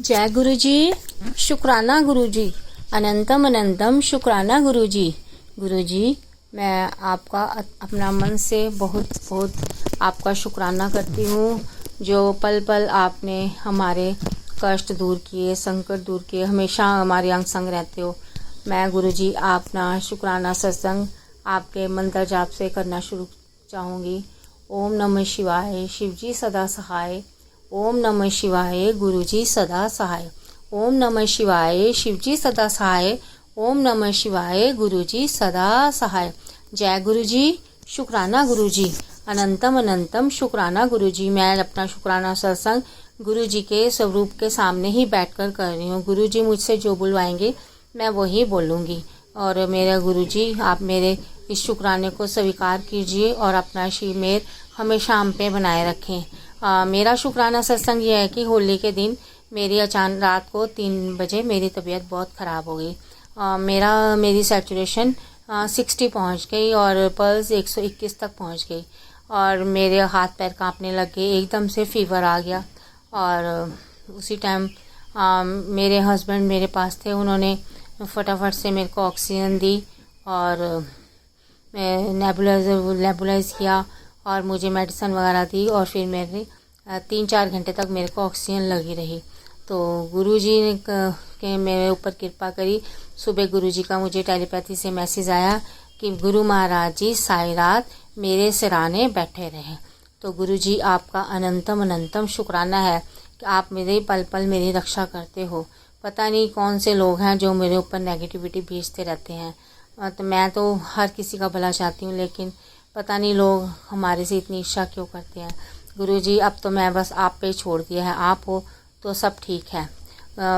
जय गुरु जी। शुक्राना गुरु जी। अनंतम अनंतम शुक्राना गुरु जी। गुरु जी, मैं आपका अपना मन से बहुत बहुत आपका शुक्राना करती हूँ, जो पल पल आपने हमारे कष्ट दूर किए, संकट दूर किए, हमेशा हमारे अंग संग रहते हो। मैं गुरु जी अपना शुक्राना सत्संग आपके मंत्र जाप से करना शुरू चाहूँगी। ओम नमः शिवाय, शिव जी सदा सहाय। ओम नमः शिवाय, गुरु जी सदा सहाय। ओम नमः शिवाय, शिव जी सदा सहाय। ओम नमः शिवाय, गुरु जी सदा सहाय। जय गुरु जी। शुक्राना गुरु जी। अनंतम अनंतम शुक्राना गुरु जी। मैं अपना शुक्राना सत्संग गुरु जी के स्वरूप के सामने ही बैठकर कर रही हूँ। गुरु जी मुझसे जो बुलवाएंगे मैं वही बोलूँगी। और मेरे गुरु जी, आप मेरे इस शुक्राने को स्वीकार कीजिए और अपना शीमेर हमेशा हम पे बनाए रखें। मेरा शुक्राना सत्संग ये है कि होली के दिन मेरी अचानक रात को 3 बजे मेरी तबीयत बहुत ख़राब हो गई। मेरी सैचुरेशन 60 पहुँच गई और पल्स 121 तक पहुँच गई और मेरे हाथ पैर कांपने लग गए। एकदम से फीवर आ गया और उसी टाइम मेरे हस्बैंड मेरे पास थे। उन्होंने फटाफट से मेरे को ऑक्सीजन दी और नेबुलाइज किया और मुझे मेडिसिन वगैरह दी और फिर मेरे 3-4 घंटे तक मेरे को ऑक्सीजन लगी रही। तो गुरुजी ने मेरे ऊपर कृपा करी। सुबह गुरुजी का मुझे टेलीपैथी से मैसेज आया कि गुरु महाराज जी सारी रात मेरे सिराने बैठे रहे। तो गुरुजी आपका अनंतम अनंतम शुक्राना है कि आप मेरे पल पल मेरी रक्षा करते हो। पता नहीं कौन से लोग हैं जो मेरे ऊपर नेगेटिविटी भेजते रहते हैं। तो मैं तो हर किसी का भला चाहती हूँ, लेकिन पता नहीं लोग हमारे से इतनी ईर्ष्या क्यों करते हैं। गुरुजी अब तो मैं बस आप पे छोड़ दिया है। आप हो तो सब ठीक है।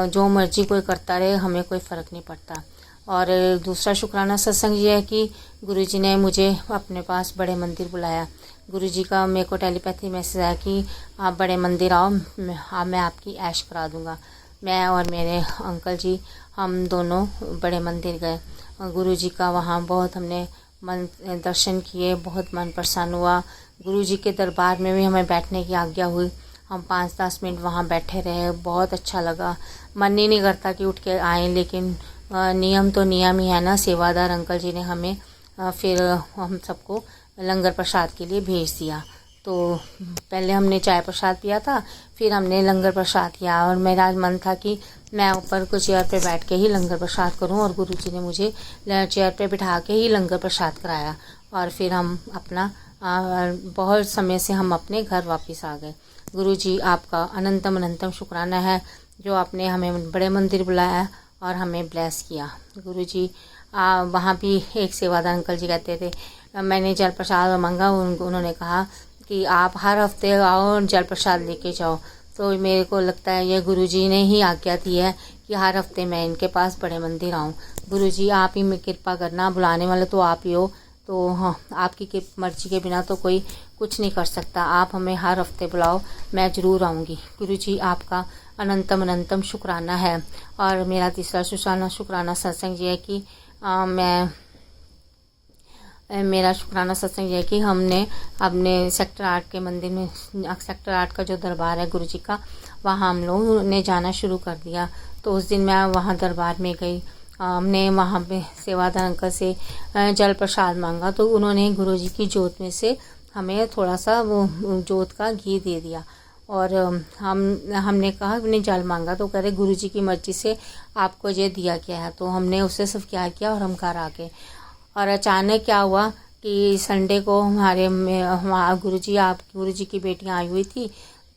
जो मर्जी कोई करता रहे, हमें कोई फ़र्क नहीं पड़ता। और दूसरा शुक्राना सत्संग ये है कि गुरुजी ने मुझे अपने पास बड़े मंदिर बुलाया। गुरुजी का मेरे को टेलीपैथी मैसेज आया कि आप बड़े मंदिर आओ, मैं आपकी ऐश करा दूँगा। मैं और मेरे अंकल जी हम दोनों बड़े मंदिर गए। गुरुजी का वहाँ बहुत हमने दर्शन किए, बहुत मन प्रसन्न हुआ। गुरुजी के दरबार में भी हमें बैठने की आज्ञा हुई। हम 5-10 मिनट वहाँ बैठे रहे, बहुत अच्छा लगा। मन ही नहीं करता कि उठ के आएँ, लेकिन नियम तो नियम ही है ना। सेवादार अंकल जी ने हमें फिर हम सबको लंगर प्रसाद के लिए भेज दिया। तो पहले हमने चाय प्रसाद पिया था, फिर हमने लंगर प्रसाद किया और मेरा मन था कि मैं ऊपर को चेयर पे बैठ के ही लंगर प्रसाद करूं, और गुरुजी ने मुझे चेयर पे बिठा के ही लंगर प्रसाद कराया। और फिर हम अपना बहुत समय से हम अपने घर वापस आ गए। गुरुजी आपका अनंतम अनंतम शुक्राना है जो आपने हमें बड़े मंदिर बुलाया और हमें ब्लेस किया। गुरुजी वहाँ भी एक सेवादार अंकल जी कहते थे, मैंने जल प्रसाद मांगा, उन्होंने कहा कि आप हर हफ्ते आओ और जल प्रसाद लेके जाओ। तो मेरे को लगता है ये गुरुजी ने ही आज्ञा दी है कि हर हफ्ते मैं इनके पास बड़े मंदिर आऊँ। गुरुजी आप ही में कृपा करना, बुलाने वाले तो आप ही हो। तो हाँ, आपकी मर्जी के बिना तो कोई कुछ नहीं कर सकता। आप हमें हर हफ्ते बुलाओ, मैं ज़रूर आऊँगी। गुरुजी आपका अनंतम अनंतम शुक्राना है। और मेरा तीसरा शुक्राना सत्संग ये है कि मेरा शुक्राना सत्संग ये है कि हमने अपने सेक्टर 8 के मंदिर में, सेक्टर 8 का जो दरबार है गुरुजी का, वहाँ हम लोगों ने जाना शुरू कर दिया। तो उस दिन मैं वहाँ दरबार में गई। हमने वहाँ पे सेवादार अंकल से जल प्रसाद मांगा, तो उन्होंने गुरुजी की जोत में से हमें थोड़ा सा वो जोत का घी दे दिया। और हमने कहा, हमने जल मांगा, तो कह रहे गुरुजी की मर्जी से आपको ये दिया गया है। तो हमने उससे सब क्या किया और हम घर आ गए। और अचानक क्या हुआ कि संडे को हमारे गुरुजी की बेटियां आई हुई थी।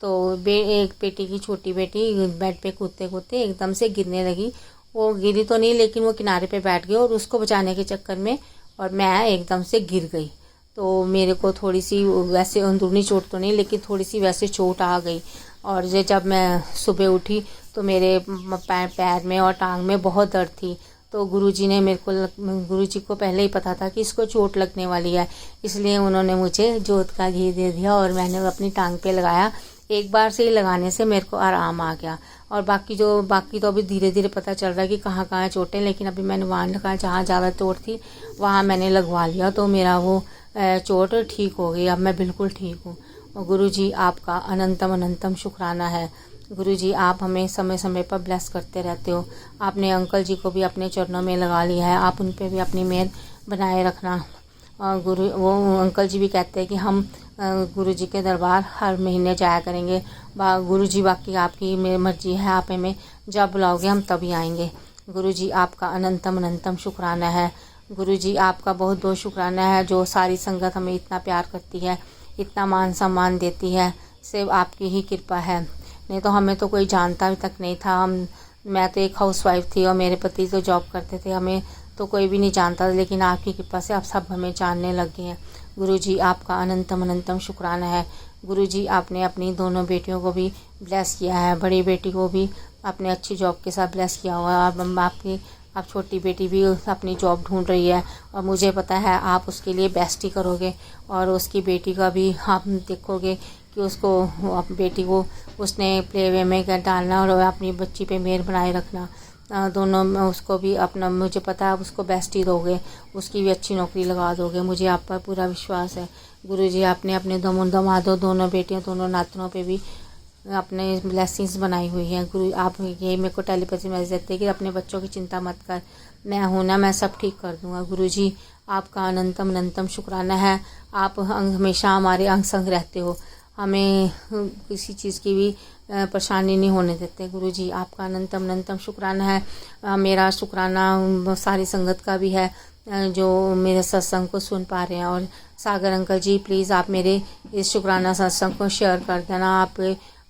तो एक बेटी की छोटी बेटी बेड पे कूदते कूदते एकदम से गिरने लगी। वो गिरी तो नहीं, लेकिन वो किनारे पे बैठ गई और उसको बचाने के चक्कर में और मैं एकदम से गिर गई। तो मेरे को थोड़ी सी वैसे अंदरूनी चोट तो नहीं, लेकिन थोड़ी सी वैसे चोट आ गई। और जब मैं सुबह उठी तो मेरे पैर में और टांग में बहुत दर्द थी। तो गुरुजी को पहले ही पता था कि इसको चोट लगने वाली है, इसलिए उन्होंने मुझे जोत का घी दे दिया और मैंने अपनी टांग पे लगाया। एक बार से ही लगाने से मेरे को आराम आ गया। और बाकी तो अभी धीरे धीरे पता चल रहा है कि कहाँ कहाँ चोटें, लेकिन अभी मैंने वहाँ लगा जहाँ ज़्यादा चोट थी वहाँ मैंने लगवा लिया, तो मेरा वो चोट ठीक हो गई। अब मैं बिल्कुल ठीक हूँ। और गुरुजी आपका अनंतम अनंतम शुक्राना है। गुरुजी आप हमें समय समय पर ब्लेस करते रहते हो। आपने अंकल जी को भी अपने चरणों में लगा लिया है, आप उन पे भी अपनी मेहर बनाए रखना। वो अंकल जी भी कहते हैं कि हम गुरुजी के दरबार हर महीने जाया करेंगे। गुरुजी बाकी आपकी मर्जी है, आप हमें जब बुलाओगे हम तभी आएंगे। गुरुजी आपका अनंतम अनंतम शुक्राना है। गुरुजी आपका बहुत बहुत शुक्राना है, जो सारी संगत हमें इतना प्यार करती है, इतना मान सम्मान देती है, सिर्फ आपकी ही कृपा है। नहीं तो हमें तो कोई जानता भी तक नहीं था। मैं तो एक हाउसवाइफ थी और मेरे पति तो जॉब करते थे, हमें तो कोई भी नहीं जानता था, लेकिन आपकी कृपा से आप सब हमें जानने लग गए हैं। गुरुजी आपका अनंतम अनंतम शुक्राना है। गुरुजी आपने अपनी दोनों बेटियों को भी ब्लेस किया है, बड़ी बेटी को भी आपने अच्छी जॉब के साथ ब्लेस किया हुआ है। अब आपकी आप छोटी बेटी भी अपनी जॉब ढूंढ रही है और मुझे पता है आप उसके लिए बेस्ट ही करोगे, और उसकी बेटी का भी आप देखोगे कि उसको बेटी को उसने प्ले वे में डालना और अपनी बच्ची पे मेहर बनाए रखना। दोनों में उसको भी अपना, मुझे पता है आप उसको बेस्ट ही दोगे, उसकी भी अच्छी नौकरी लगा दोगे, मुझे आप पर पूरा विश्वास है। गुरुजी आपने अपने दमादों, दोनों बेटियों, दोनों नातनों पे भी अपने ब्लेसिंग्स बनाई हुई हैं। गुरु आप ये मेरे को टेलीपैथी मैसेज देते हैं कि अपने बच्चों की चिंता मत कर, मैं हूं ना, मैं सब ठीक कर दूंगा। गुरुजी आपका अनंतम अनंतम शुक्राना है। आप हमेशा हमारे अंग संग रहते हो, हमें किसी चीज़ की भी परेशानी नहीं होने देते। गुरुजी आपका अनंतम अनंतम शुक्राना है। मेरा शुक्राना सारी संगत का भी है जो मेरे सत्संग को सुन पा रहे हैं। और सागर अंकल जी प्लीज़ आप मेरे इस शुक्राना सत्संग को शेयर कर देना। आप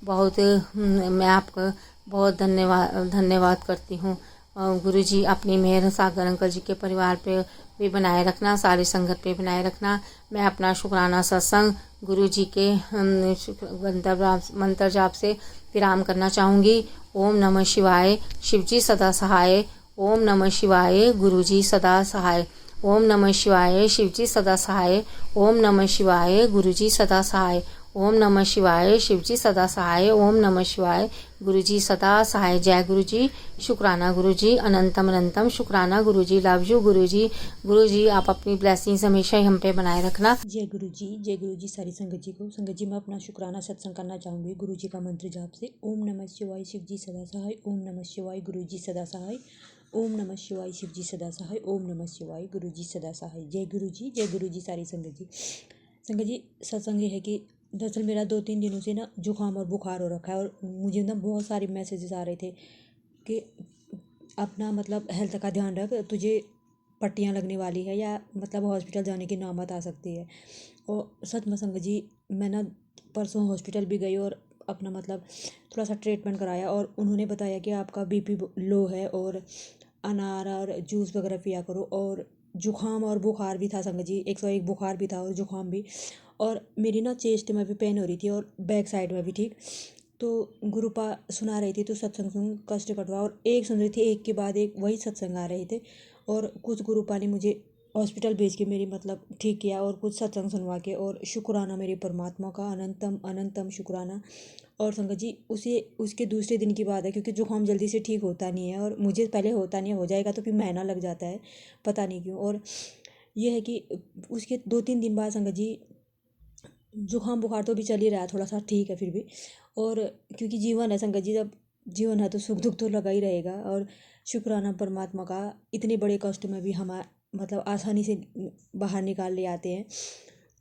बहुत मैं आपका बहुत धन्यवाद करती हूँ। गुरुजी अपनी मेहर सागर अंकल जी के परिवार पे भी बनाए रखना, सारी संगत पे बनाए रखना। मैं अपना शुक्राना सत्संग गुरुजी के मंत्र जाप से विराम करना चाहूँगी। ओम नमः शिवाय, शिवजी सदा सहाय। ओम नमः शिवाय, गुरुजी सदा सहाय। ओम नमः शिवाय, शिवजी सदा सहाय। ओम नमः शिवाय, गुरुजी सदा सहाय। ओम नमः शिवाय, शिवजी सदा सहाय। ओम नमः शिवाय, गुरुजी सदा सहाय। जय गुरुजी, शुक्राना गुरुजी, अनंतम अनंतम शुक्राना गुरुजी। लव यू गुरुजी। गुरुजी आप अपनी ब्लेसिंग्स हमेशा ही हम पे बनाए रखना। जय गुरु जी सारी संगत जी को। संगत जी मैं अपना शुक्राना सत्संग करना चाहूँगी गुरु जी का मंत्र जाप से। ओम नमः शिवाय, शिवजी सदा सहाय। ओम नमः शिवाय, गुरुजी सदा सहाय। ओम नमः शिवाय, शिवजी सदा सहाय। ओम नमः शिवाय, गुरुजी सदा सहाय। जय गुरु जी सारी संगत जी। संगत जी सत्संग ये है कि दरअसल मेरा 2-3 दिनों से ना जुकाम और बुखार हो रखा है, और मुझे ना बहुत सारे मैसेजेस आ रहे थे कि अपना मतलब हेल्थ का ध्यान रख, तुझे पट्टियाँ लगने वाली है या मतलब हॉस्पिटल जाने की नौबत आ सकती है। और सच में संगत जी मैं ना परसों हॉस्पिटल भी गई और अपना मतलब थोड़ा सा ट्रीटमेंट कराया, और उन्होंने बताया कि आपका बीपी लो है और अनार और जूस वगैरह पिया करो। और जुकाम और बुखार भी था संगत जी, 101 बुखार भी था और जुकाम भी, और मेरी ना चेस्ट में भी पेन हो रही थी और बैक साइड में भी ठीक। तो गुरुपा सुना रही थी तो सत्संग सुन कष्ट कटवा, और एक सुन रही थी एक के बाद एक वही सत्संग आ रहे थे। और कुछ गुरुपा ने मुझे हॉस्पिटल भेज के मेरी मतलब ठीक किया, और कुछ सत्संग सुनवा के, और शुक्राना मेरे परमात्मा का अनंतम अनंतम शुक्राना। और संगत जी उसके दूसरे दिन की बात है, क्योंकि जुकाम जल्दी से ठीक होता नहीं है, और मुझे पहले होता नहीं है, हो जाएगा तो फिर महीना लग जाता है, पता नहीं क्यों। और ये है कि उसके 2-3 दिन बाद संगत जी जुकाम बुखार तो भी चल ही रहा है, थोड़ा सा ठीक है फिर भी। और क्योंकि जीवन है संगत जी, जब जीवन है तो सुख दुख तो लगा ही रहेगा। और शुक्राना परमात्मा का, इतने बड़े कष्ट में भी हम मतलब आसानी से बाहर निकाल ले आते हैं।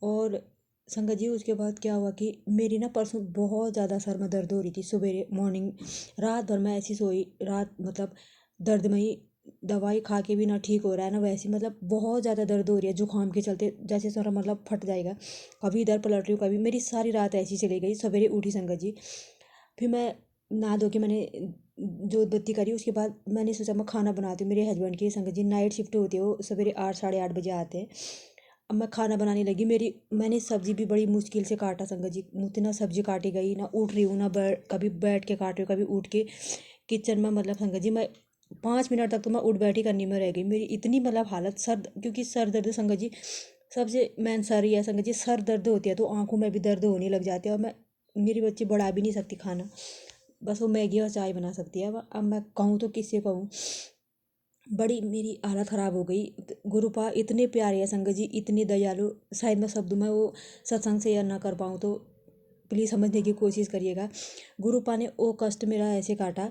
और संगत जी उसके बाद क्या हुआ कि मेरी ना परसों बहुत ज़्यादा सर में दर्द हो रही थी, सवेरे मॉर्निंग रात भर मैं ऐसी सोई, रात मतलब दर्दमयी, दवाई खा के भी ना ठीक हो रहा है ना वैसे, मतलब बहुत ज़्यादा दर्द हो रही है जुकाम के चलते, जैसे सारा मतलब फट जाएगा। कभी इधर पलट रही हूँ, कभी मेरी सारी रात ऐसी चली गई। सवेरे उठी संगत जी, फिर मैं नहा धो के मैंने जोत बत्ती करी, उसके बाद मैंने सोचा मैं खाना बनाती हूँ। मेरे हस्बैंड की संगत जी नाइट शिफ्ट होती है, वो सवेरे 8 साढ़े 8 बजे आते हैं। अब मैं खाना बनाने लगी, मैंने सब्ज़ी भी बड़ी मुश्किल से काटा संगत जी, मुझसे ना सब्ज़ी काटी गई, ना उठ रही हूँ, ना कभी बैठ के काट रही हूँ, कभी उठ के किचन में, मतलब संगत जी मैं 5 मिनट तक तो मैं उठ बैठी करनी में रह गई। मेरी इतनी मतलब हालत, सर, क्योंकि सर दर्द संगत जी सबसे मेन सर ही है संगत जी। सर दर्द होती है तो आंखों में भी दर्द होने लग जाती है, और मैं मेरी बच्ची बढ़ा भी नहीं सकती खाना, बस वो मैगी और चाय बना सकती है। अब मैं कहूँ तो किससे कहूँ, बड़ी मेरी हालत ख़राब हो गई। गुरुपा इतने प्यारे हैं संगत जी, इतने दयालु, शायद मैं शब्द में वो सत्संग शेयर ना कर पाऊँ तो प्लीज़ समझने की कोशिश करिएगा। गुरुपा ने वो कष्ट मेरा ऐसे काटा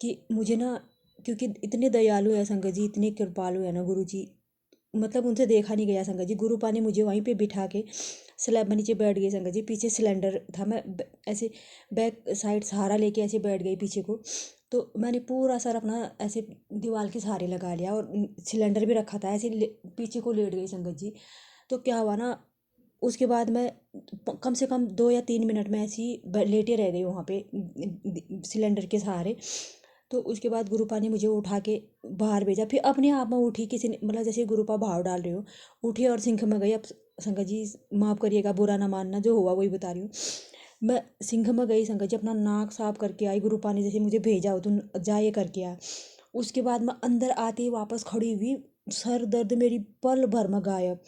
कि मुझे ना, क्योंकि इतने दयालु है संगत जी, इतने कृपालु है ना गुरु जी, मतलब उनसे देखा नहीं गया संगत जी। गुरुपा ने मुझे वहीं पे बिठा के स्लैब में नीचे बैठ गई संगत जी। पीछे सिलेंडर था, मैं ऐसे बैक साइड सहारा लेके ऐसे बैठ गई पीछे को। तो मैंने पूरा सर अपना ऐसे दीवार के सहारे लगा लिया और सिलेंडर भी रखा था, ऐसे पीछे को लेट गई संगत जी। तो क्या हुआ ना, उसके बाद मैं कम से कम 2 या 3 मिनट में ऐसी लेटे रह गई वहाँ पे सिलेंडर के सहारे। तो उसके बाद गुरुपा ने मुझे उठा के बाहर भेजा, फिर अपने आप में उठी, किसी ने मतलब जैसे गुरुपा भाव डाल रहे हो, उठी और सिंह में गई। अब संगत जी माफ़ करिएगा, बुरा ना मानना, जो हुआ वही बता रही हूँ। मैं सिंह में गई संगत जी, अपना नाक साफ करके आई। गुरुपा ने जैसे मुझे भेजा हो तुम जा ये करके आ। उसके बाद मैं अंदर आते ही वापस खड़ी हुई, सर दर्द मेरी पल भर में गायब।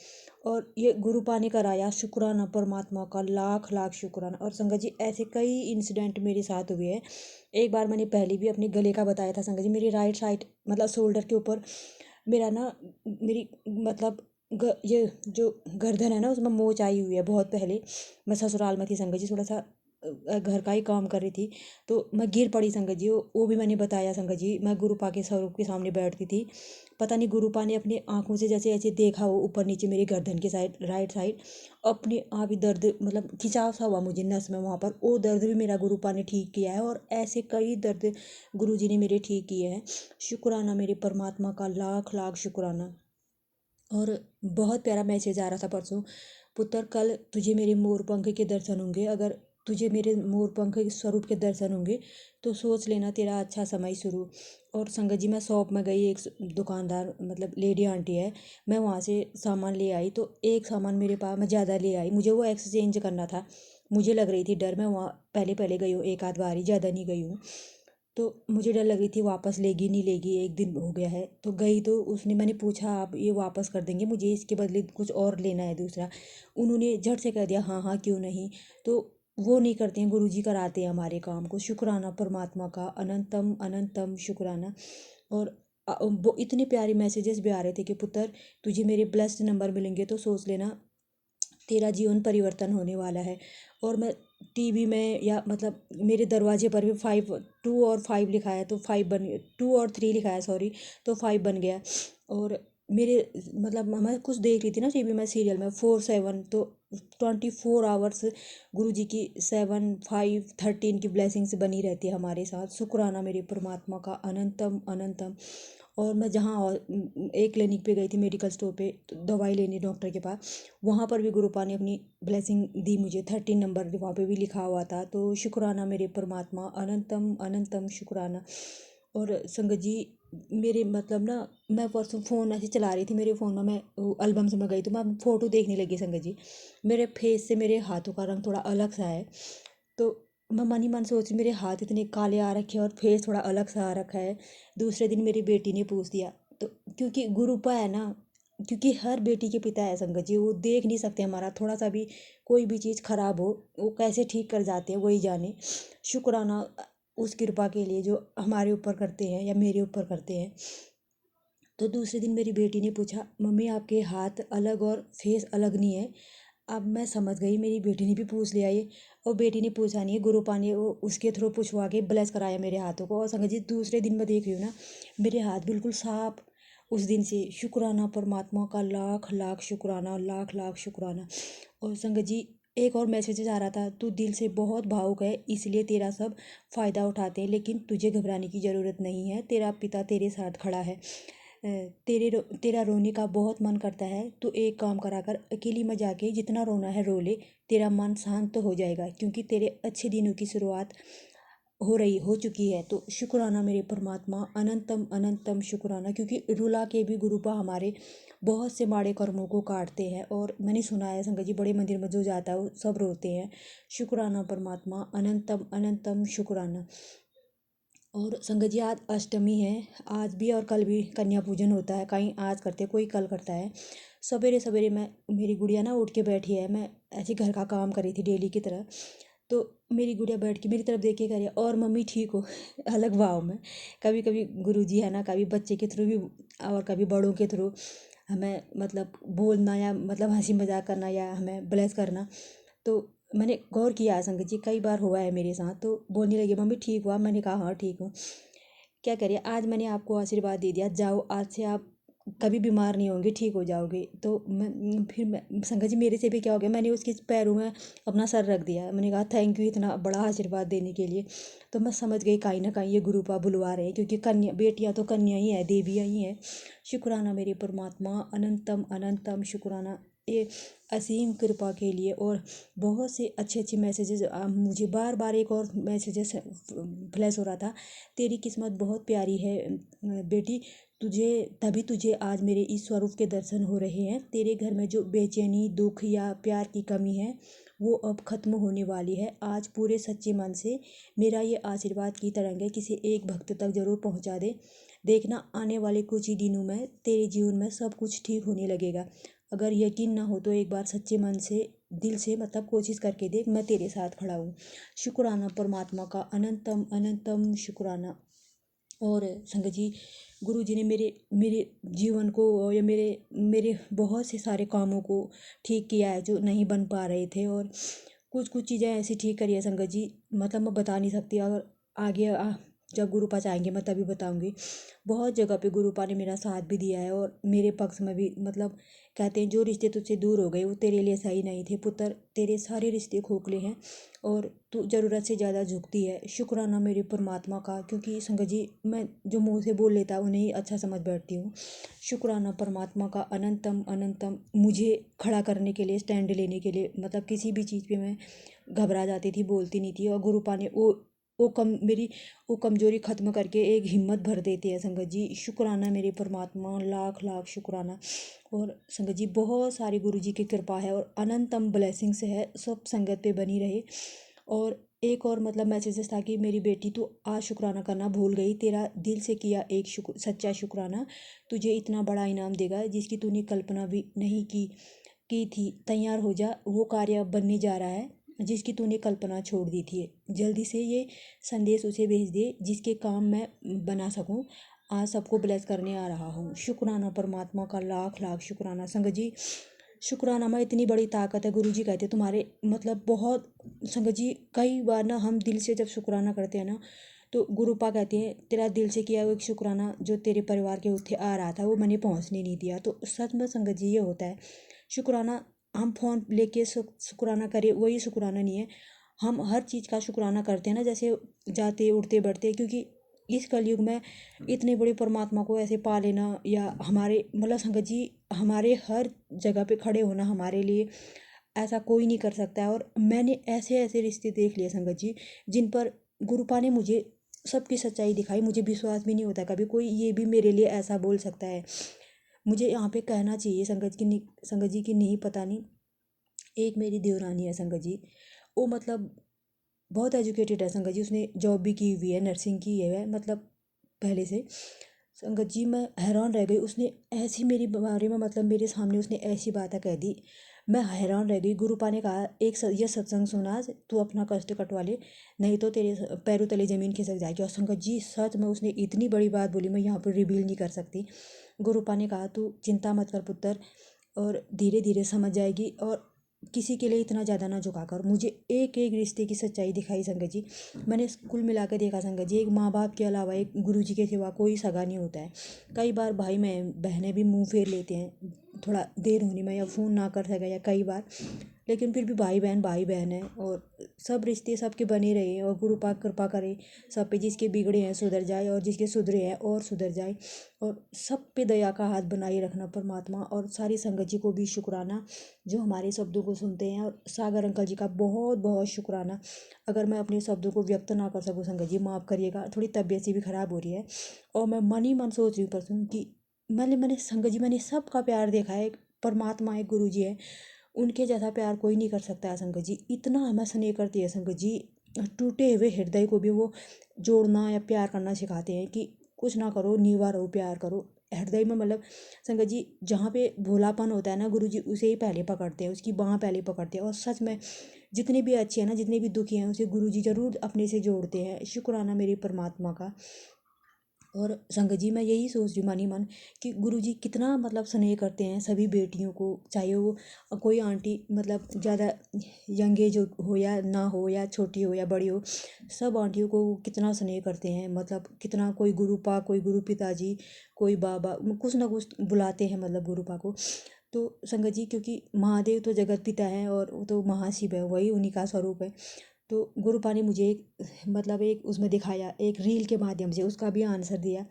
और ये गुरुपा ने कराया, शुक्राना परमात्मा का लाख लाख शुक्राना। और संगत जी ऐसे कई इंसिडेंट मेरे साथ हुए हैं। एक बार मैंने पहले भी अपने गले का बताया था संगत जी, मेरी राइट साइड मतलब शोल्डर के ऊपर मेरा ना, मेरी मतलब ये जो गर्दन है ना उसमें मोच आई हुई है बहुत पहले। मैं ससुराल में थी संगत जी, थोड़ा सा घर का ही काम कर रही थी, तो मैं गिर पड़ी संगत जी। वो भी मैंने बताया संगत जी, मैं गुरुपा के स्वरूप के सामने बैठती थी। पता नहीं गुरुपा ने अपनी आंखों से जैसे ऐसे देखा हो ऊपर नीचे मेरी गर्दन के साइड राइट साइड, अपने आप ही दर्द मतलब खिंचाव सा हुआ मुझे नस में वहाँ पर। वो दर्द भी मेरा गुरुपा ने ठीक किया है, और ऐसे कई दर्द गुरुजी ने मेरे ठीक किए हैं। शुक्राना मेरे परमात्मा का लाख लाख शुक्राना। और बहुत प्यारा मैसेज आ रहा था परसों, पुत्र कल तुझे मेरे मोर पंख के दर्शन होंगे। अगर तुझे मेरे मोर पंख स्वरूप के दर्शन होंगे तो सोच लेना तेरा अच्छा समय शुरू। और संगत जी मैं शॉप में गई, एक दुकानदार मतलब लेडी आंटी है, मैं वहाँ से सामान ले आई। तो एक सामान मेरे पास मैं ज़्यादा ले आई, मुझे वो एक्सचेंज करना था। मुझे लग रही थी डर, मैं वहाँ पहले पहले गई हूँ, एक आध बार ही, ज़्यादा नहीं गई हूँ। तो मुझे डर लग रही थी वापस लेगी नहीं लेगी, एक दिन हो गया है। तो गई तो उसने, मैंने पूछा आप ये वापस कर देंगे, मुझे इसके बदले कुछ और लेना है दूसरा। उन्होंने झट से कह दिया हाँ हाँ क्यों नहीं। तो वो नहीं करते हैं, गुरुजी कराते हैं हमारे काम को। शुक्राना परमात्मा का, अनंतम अनंतम शुक्राना। और वो इतने प्यारे मैसेजेस भी आ रहे थे कि पुत्र तुझे मेरे ब्लेस्ड नंबर मिलेंगे तो सोच लेना तेरा जीवन परिवर्तन होने वाला है। और मैं टीवी में या मतलब मेरे दरवाजे पर भी 5 2 और 5 लिखा है तो 5 बन, 2 और 3 लिखा है सॉरी, तो 5 बन गया। और मेरे मतलब मैं कुछ देख रही थी ना टीवी में सीरियल में 4 7, तो 24 आवर्स गुरु जी की 7 5 13 की ब्लेसिंग्स बनी रहती है हमारे साथ। शुक्राना मेरे परमात्मा का, अनंतम अनंतम। और मैं जहाँ एक क्लिनिक पे गई थी, मेडिकल स्टोर पे, तो दवाई लेने डॉक्टर के पास, वहाँ पर भी गुरुपा ने अपनी ब्लेसिंग दी मुझे। 13 नंबर वहाँ पे भी लिखा हुआ था। तो शुक्राना मेरे परमात्मा, अनंतम अनंतम शुक्राना। और संगत जी मेरे मतलब ना, मैं परसों फ़ोन ऐसे चला रही थी, मेरे फ़ोन में मैं एल्बम से मैं गई तो मैं फ़ोटो देखने लगी संगत जी। मेरे फेस से मेरे हाथों का रंग थोड़ा अलग सा है। तो मैं मन ही मन सोच रही, मेरे हाथ इतने काले आ रखे हैं और फेस थोड़ा अलग सा आ रखा है। दूसरे दिन मेरी बेटी ने पूछ दिया, तो क्योंकि गुरुपा है ना, क्योंकि हर बेटी के पिता है संगत जी, वो देख नहीं सकते हमारा थोड़ा सा भी कोई भी चीज़ खराब हो, वो कैसे ठीक कर जाते हैं वही जाने। शुक्राना उस कृपा के लिए जो हमारे ऊपर करते हैं या मेरे ऊपर करते हैं। तो दूसरे दिन मेरी बेटी ने पूछा, मम्मी आपके हाथ अलग और फेस अलग नहीं है। अब मैं समझ गई, मेरी बेटी ने भी पूछ लिया ये। और बेटी ने पूछा नहीं है, गुरुपा ने वो उसके थ्रू पूछवा के ब्लेस कराया मेरे हाथों को। और संगत जी दूसरे दिन मैं देख रही हूँ ना, मेरे हाथ बिल्कुल साफ उस दिन से। शुक्राना परमात्मा का, लाख लाख शुक्राना, लाख लाख शुक्राना। और संगत जी एक और मैसेज आ रहा था, तू दिल से बहुत भावुक है इसलिए तेरा सब फ़ायदा उठाते हैं, लेकिन तुझे घबराने की ज़रूरत नहीं है, तेरा पिता तेरे साथ खड़ा है। तेरा रोने का बहुत मन करता है, तो एक काम करा कर, अकेली में जाके जितना रोना है रो ले, तेरा मन शांत तो हो जाएगा, क्योंकि तेरे अच्छे दिनों की शुरुआत हो चुकी है। तो शुक्राना मेरे परमात्मा, अनंतम अनंतम शुक्राना। क्योंकि रुला के भी गुरुपा हमारे बहुत से माड़े कर्मों को काटते हैं। और मैंने सुना है संगत जी, बड़े मंदिर में जो जाता है वो सब रोते हैं। शुक्राना परमात्मा, अनंतम अनंतम शुक्राना। और संगत जी आज अष्टमी है, आज भी और कल भी कन्या पूजन होता है, कहीं आज करते कोई कल करता है। सवेरे सवेरे मैं, मेरी गुड़िया ना उठ के बैठी है, मैं ऐसे घर का काम कर रही थी डेली की तरह। तो मेरी गुड़िया बैठ के मेरी तरफ देख के कह रही है, और मम्मी ठीक हो? अलग भाव में। कभी कभी गुरुजी है ना, कभी बच्चे के थ्रू भी और कभी बड़ों के थ्रू हमें मतलब बोलना या मतलब हंसी मजाक करना या हमें ब्लेस करना। तो मैंने गौर किया है संगत जी, कई बार हुआ है मेरे साथ। तो बोलने लगी मम्मी ठीक हुआ, मैंने कहा हाँ ठीक हूँ। क्या करिए, आज मैंने आपको आशीर्वाद दे दिया, जाओ आज से आप कभी बीमार नहीं होंगे, ठीक हो जाओगे। तो मैं संगत जी मेरे से भी क्या हो गया, मैंने उसके पैरों में अपना सर रख दिया। मैंने कहा थैंक यू इतना बड़ा आशीर्वाद देने के लिए। तो मैं समझ गई कहीं ना कहीं ये गुरुपा बुलवा रहे हैं, क्योंकि कन्या बेटियां तो कन्या ही है, देवियाँ ही है। शुक्राना मेरे परमात्मा, अनंतम अनंतम शुक्राना ये असीम कृपा के लिए। और बहुत से अच्छे अच्छे मैसेजेस मुझे बार बार एक और मैसेजेस फ्लैश हो रहा था। तेरी किस्मत बहुत प्यारी है बेटी, तुझे आज मेरे इस स्वरूप के दर्शन हो रहे हैं। तेरे घर में जो बेचैनी, दुख या प्यार की कमी है वो अब खत्म होने वाली है। आज पूरे सच्चे मन से मेरा ये आशीर्वाद की तरंगे किसी एक भक्त तक जरूर पहुंचा दे। देखना आने वाले कुछ ही दिनों में तेरे जीवन में सब कुछ ठीक होने लगेगा। अगर यकीन ना हो तो एक बार सच्चे मन से दिल से मतलब कोशिश करके देख, मैं तेरे साथ खड़ा हूँ। शुक्राना परमात्मा का, अनंतम अनंतम शुक्राना। और संगत जी, गुरु जी ने मेरे मेरे जीवन को या मेरे मेरे बहुत से सारे कामों को ठीक किया है जो नहीं बन पा रहे थे। और कुछ कुछ चीज़ें ऐसी ठीक करी है संगत जी, मतलब मैं बता नहीं सकती। अगर आगे जब गुरु पास आएंगे मैं तभी बताऊंगी। बहुत जगह पे गुरुपा ने मेरा साथ भी दिया है और मेरे पक्ष में भी, मतलब कहते हैं जो रिश्ते तुझसे दूर हो गए वो तेरे लिए सही नहीं थे पुत्र, तेरे सारे रिश्ते खोखले हैं और तू ज़रूरत से ज़्यादा झुकती है। शुक्राना मेरे परमात्मा का, क्योंकि संगत जी मैं जो मुंह से बोल लेता उन्हें ही अच्छा समझ बैठती हूँ। शुक्राना परमात्मा का, अनंतम अनंतम मुझे खड़ा करने के लिए, स्टैंड लेने के लिए। मतलब किसी भी चीज़ पे मैं घबरा जाती थी, बोलती नहीं थी, और गुरुपा ने मेरी वो कमजोरी खत्म करके एक हिम्मत भर देते हैं संगत जी। शुक्राना मेरे परमात्मा, लाख लाख शुक्राना। और संगत जी बहुत सारी गुरु जी की कृपा है और अनंतम ब्लेसिंग्स है, सब संगत पे बनी रहे। और एक और मतलब मैसेजेस था कि मेरी बेटी तू आज शुक्राना करना भूल गई, तेरा दिल से किया एक सच्चा शुक्राना तुझे इतना बड़ा इनाम देगा जिसकी तूने कल्पना भी नहीं की थी। तैयार हो जा, वो कार्य बनने जा रहा है जिसकी तूने कल्पना छोड़ दी थी। जल्दी से ये संदेश उसे भेज दे जिसके काम मैं बना सकूं। आज सबको ब्लेस करने आ रहा हूँ। शुक्राना परमात्मा का, लाख लाख शुक्राना। संगत जी शुक्राना में इतनी बड़ी ताकत है। गुरु जी कहते तुम्हारे मतलब बहुत, संगत जी कई बार ना हम दिल से जब शुक्राना करते हैं ना तो गुरुपा कहते हैं तेरा दिल से किया हुआ एक शुक्राना जो तेरे परिवार के उत्थे आ रहा था वो मैंने पहुंचने नहीं दिया। तो सच में संगत जी ये होता है। शुक्राना हम फ़ोन लेके शुक्राना करें वही शुक्राना नहीं है। हम हर चीज़ का शुक्राना करते हैं ना, जैसे जाते उठते बढ़ते, क्योंकि इस कलयुग में इतने बड़े परमात्मा को ऐसे पा लेना, या हमारे मतलब संगत जी हमारे हर जगह पे खड़े होना हमारे लिए ऐसा कोई नहीं कर सकता है। और मैंने ऐसे ऐसे रिश्ते देख लिए संगत जी जिन पर गुरुपा ने मुझे सबकी सच्चाई दिखाई। मुझे विश्वास भी नहीं होता कभी कोई ये भी मेरे लिए ऐसा बोल सकता है। मुझे यहाँ पे कहना चाहिए संगत जी की नहीं, पता नहीं, एक मेरी देवरानी है संगत जी, वो मतलब बहुत एजुकेटेड है संगत जी, उसने जॉब भी की हुई है, नर्सिंग की है मतलब पहले से। संगत जी मैं हैरान रह गई, उसने ऐसी मेरी बारे में मतलब मेरे सामने उसने ऐसी बातें कह दी, मैं हैरान रह गई। गुरुपा ने कहा ये सत्संग सुना, तू अपना कष्ट कटवा ले नहीं तो तेरे पैरों तले ज़मीन खिसक जाएगी। और संगत जी सच में उसने इतनी बड़ी बात बोली, मैं यहाँ पर रिवील नहीं कर सकती। गुरुपा ने कहा तू चिंता मत कर पुत्र, और धीरे धीरे समझ जाएगी, और किसी के लिए इतना ज़्यादा ना झुका कर। मुझे एक एक रिश्ते की सच्चाई दिखाई संगत जी। मैंने कुल मिला कर देखा संगत जी, एक माँ बाप के अलावा, एक गुरु जी के सिवा कोई सगा नहीं होता है। कई बार भाई बहनें भी मुंह फेर लेते हैं थोड़ा देर होने में, या फ़ोन ना कर सके, या कई बार, लेकिन फिर भी भाई बहन है और सब रिश्ते सबके बने रहे। और गुरु पाक कृपा करे सब पे, जिसके बिगड़े हैं सुधर जाए और जिसके सुधरे हैं और सुधर जाए। और सब पे दया का हाथ बनाए रखना परमात्मा। और सारी संगत जी को भी शुक्राना जो हमारे शब्दों को सुनते हैं, और सागर अंकल जी का बहुत बहुत शुक्राना। अगर मैं अपने शब्दों को व्यक्त ना कर सकूँ संगत जी माफ़ करिएगा, थोड़ी तबीयत सी भी ख़राब हो रही है। और मैं मन ही मन सोच रही हूँ परसों कि मैंने संगत जी मैंने सबका प्यार देखा है। परमात्मा है, गुरु जी है, उनके जैसा प्यार कोई नहीं कर सकता है संगत जी। इतना हमें स्नेह करती है संगत जी, टूटे हुए हृदय को भी वो जोड़ना या प्यार करना सिखाते हैं कि कुछ ना करो, नीवा रहो, प्यार करो हृदय में। मतलब संगत जी जहाँ पे भोलापन होता है ना, गुरु जी उसे ही पहले पकड़ते हैं, उसकी बाँह पहले पकड़ते हैं। और सच में जितने भी अच्छे हैं ना, जितने भी दुखी हैं, उसे गुरु जी जरूर अपने से जोड़ते हैं। शुक्राना मेरे परमात्मा का। और संगत जी मैं यही सोच रही हूँ मन ही मन कि गुरुजी कितना मतलब स्नेह करते हैं सभी बेटियों को, चाहे वो कोई आंटी मतलब ज़्यादा यंग एज हो या ना हो, या छोटी हो या बड़ी हो, सब आंटियों को वो कितना स्नेह करते हैं। मतलब कितना, कोई गुरुपा, कोई गुरु पिताजी, कोई बाबा, कुछ ना कुछ बुलाते हैं मतलब गुरुपा को। तो संगत जी क्योंकि महादेव तो जगत पिता है और वो तो महाशिव है, वही उन्हीं का स्वरूप है। तो गुरुपा ने मुझे एक मतलब एक उसमें दिखाया, एक रील के माध्यम से उसका भी आंसर दिया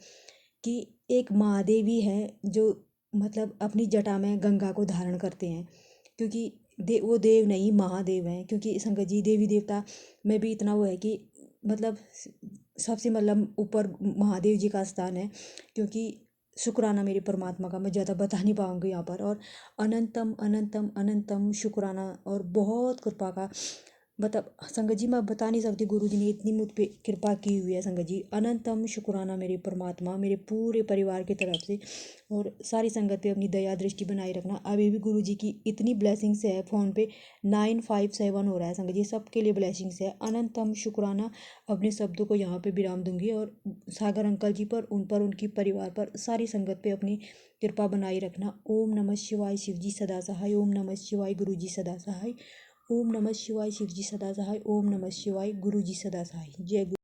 कि एक महादेवी है जो मतलब अपनी जटा में गंगा को धारण करते हैं, क्योंकि वो देव नहीं महादेव हैं। क्योंकि संगत जी देवी देवता में भी इतना वो है कि मतलब सबसे मतलब ऊपर महादेव जी का स्थान है। क्योंकि शुक्राना मेरे परमात्मा का, मैं ज़्यादा बता नहीं पाऊँगी यहाँ पर। और अनंतम अनंतम अनंतम शुक्राना और बहुत कृपा का, मतलब संगत जी मैं बता नहीं सकती गुरु जी ने इतनी मुझ पे कृपा की हुई है। संगत जी अनंतम शुक्राना मेरे परमात्मा, मेरे पूरे परिवार की तरफ से। और सारी संगत पे अपनी दया दृष्टि बनाए रखना। अभी भी गुरु जी की इतनी ब्लेसिंग्स है, फ़ोन पे 957 हो रहा है संगत जी, सबके लिए ब्लेसिंग्स है। अनंतम शुक्राना अपने शब्दों को यहाँ पे विराम दूंगी। और सागर अंकल जी पर, उन पर, उनकी परिवार पर, सारी संगत पे अपनी कृपा बनाए रखना। ओम नमः शिवाय, शिव जी सदा सहाय। ओम नमः शिवाय, गुरु जी सदा सहाय। ओम नमः शिवाय, शिव जी सदा सहाय। ओम नमः शिवाय, गुरु जी सदा सहाय। जय गुरु।